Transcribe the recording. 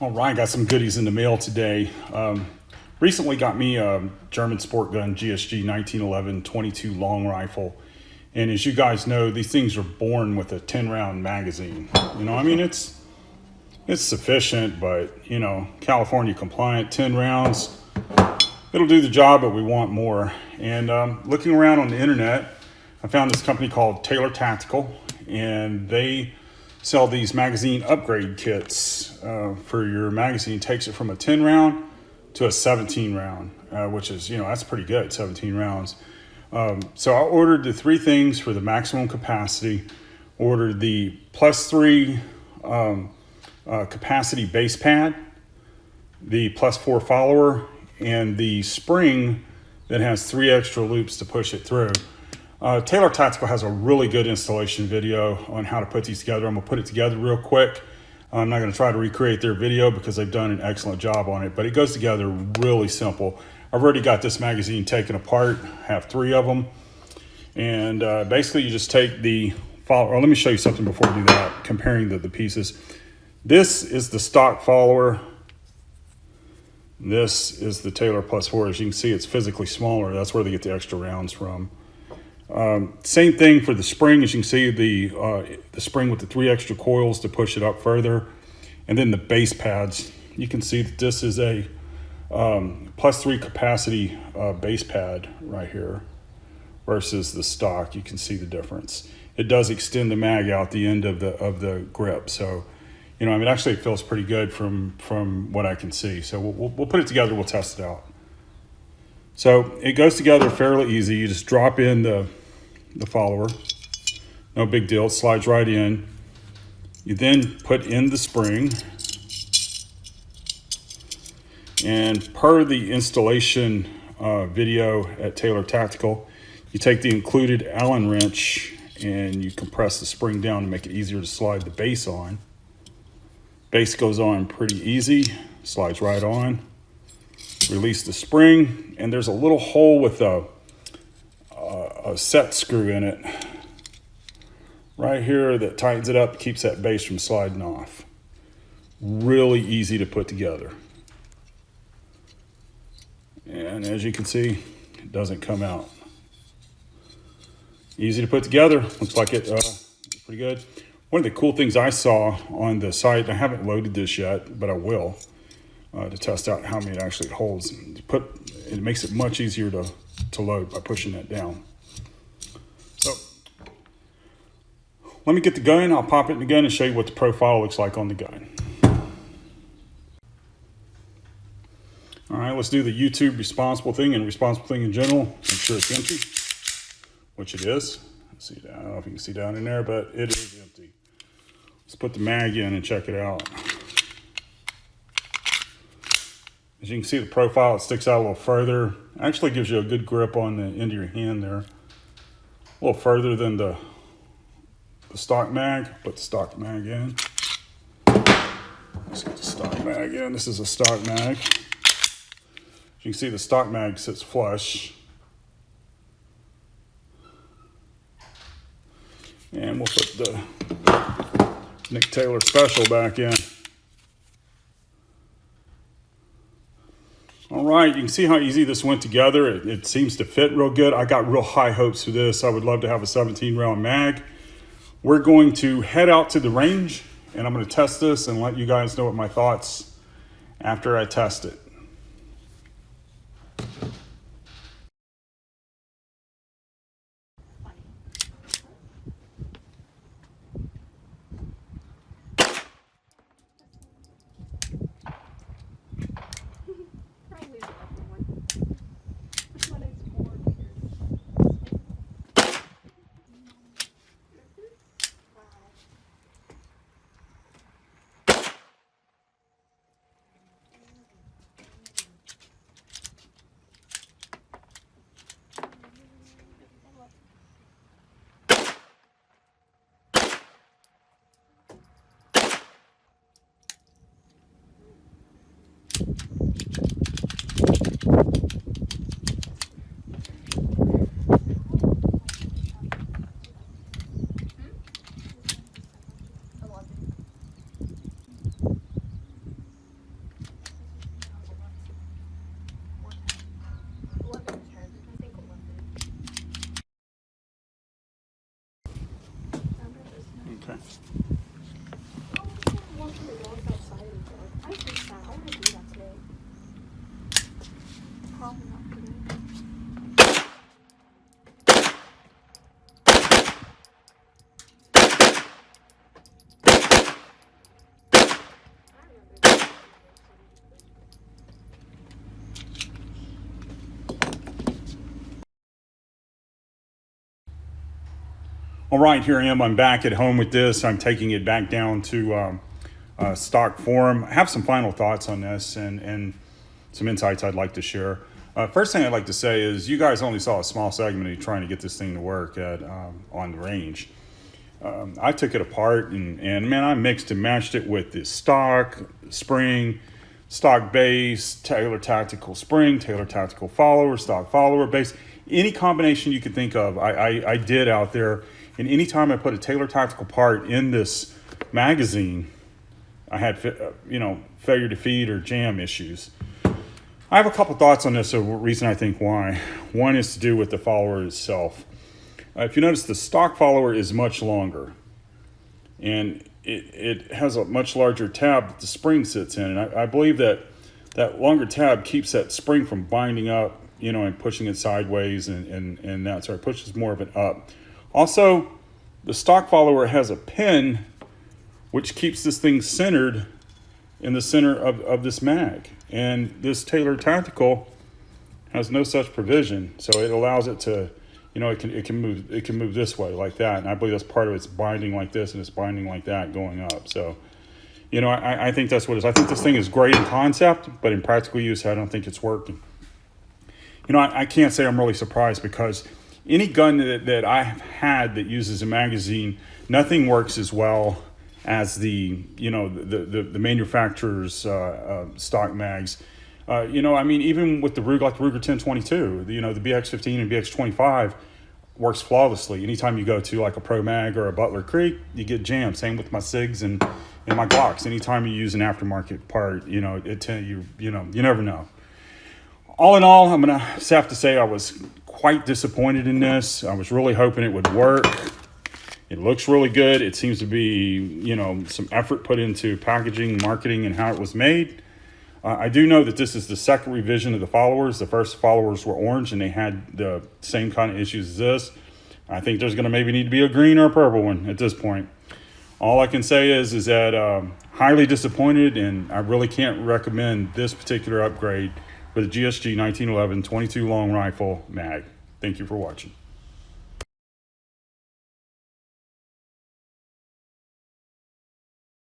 All right, got some goodies in the mail today. Recently got me a German sport gun GSG 1911 22 long rifle. And as you guys know, these things are born with a 10 round magazine. I mean, it's sufficient, but California compliant, 10 rounds. It'll do the job, but we want more. And looking around on the internet, I found this company called Taylor Tactical, and they sell these magazine upgrade kits for your magazine. Takes it from a 10 round to a 17 round, which is, that's pretty good, 17 rounds. So I ordered the three things for the maximum capacity, ordered the +3 capacity base pad, the +4 follower, and the spring that has 3 extra loops to push it through. Taylor Tactical has a really good installation video on how to put these together. I'm gonna put it together real quick. I'm not gonna try to recreate their video because they've done an excellent job on it, but it goes together really simple. I've already got this magazine taken apart, have 3 of them. And basically you just take the follower, or let me show you something before we do that, comparing the pieces. This is the stock follower. This is the Taylor +4. As you can see, it's physically smaller. That's where they get the extra rounds from. Same thing for the spring. As you can see, the spring with the 3 extra coils to push it up further. And then the base pads. You can see that this is a +3 capacity base pad right here versus the stock. You can see the difference. It does extend the mag out the end of the grip. So, actually it feels pretty good from what I can see. So we'll put it together. We'll test it out. So it goes together fairly easy. You just drop in the follower. No big deal. It slides right in. You then put in the spring. And per the installation video at Taylor Tactical, you take the included Allen wrench and you compress the spring down to make it easier to slide the base on. Base goes on pretty easy, slides right on. Release the spring, and there's a little hole with a set screw in it right here that tightens it up, keeps that base from sliding off. Really easy to put together. And as you can see, it doesn't come out. Easy to put together. Looks like it's pretty good. One of the cool things I saw on the site, I haven't loaded this yet, but I will, to test out how many it actually holds. It makes it much easier to load by pushing that down. So let me get the gun. I'll pop it in the gun and show you what the profile looks like on the gun. All right, let's do the YouTube responsible thing and responsible thing in general. Make sure it's empty, which it is. I don't know if you can see down in there, but it is empty. Let's put the mag in and check it out. As you can see, the profile, it sticks out a little further. Actually gives you a good grip on the end of your hand there. A little further than the stock mag. Put the stock mag in. Let's get the stock mag in. This is a stock mag. As you can see, the stock mag sits flush. And we'll put the Nick Taylor Special back in. All right, you can see how easy this went together. It seems to fit real good. I got real high hopes for this. I would love to have a 17 round mag. We're going to head out to the range and I'm going to test this and let you guys know what my thoughts after I test it. All right, here I am. I'm back at home with this. I'm taking it back down to stock form. I have some final thoughts on this and some insights I'd like to share. First thing I'd like to say is you guys only saw a small segment of trying to get this thing to work at on the range. I took it apart and man, I mixed and matched it with the stock, spring, stock base, Taylor tactical spring, Taylor tactical follower, stock follower base. Any combination you could think of, I did out there. And anytime I put a Taylor tactical part in this magazine, I had failure to feed or jam issues. I have a couple thoughts on this, so reason I think why. One is to do with the follower itself. If you notice, the stock follower is much longer, and it has a much larger tab that the spring sits in. And I believe that longer tab keeps that spring from binding up, and pushing it sideways, and that sort of pushes more of it up. Also, the stock follower has a pin which keeps this thing centered in the center of this mag. And this Taylor Tactical has no such provision. So it allows it to, it can move this way like that. And I believe that's part of it's binding like this and it's binding like that going up. So, I think that's what it is. I think this thing is great in concept, but in practical use, I don't think it's working. I can't say I'm really surprised because any gun that I have had that uses a magazine, nothing works as well as the manufacturer's stock mags. Even with the Ruger, like the Ruger 1022, the BX15 and BX25 works flawlessly. Anytime you go to like a Pro Mag or a Butler Creek, you get jammed. Same with my SIGs and my Glocks. Anytime you use an aftermarket part, you never know. All in all, I'm gonna have to say I was quite disappointed in this. I was really hoping it would work. It looks really good. It seems to be, some effort put into packaging, marketing, and how it was made. I do know that this is the second revision of the followers. The first followers were orange, and they had the same kind of issues as this. I think there's going to maybe need to be a green or a purple one at this point. All I can say is that highly disappointed, and I really can't recommend this particular upgrade for the GSG 1911 22 long rifle mag. Thank you for watching.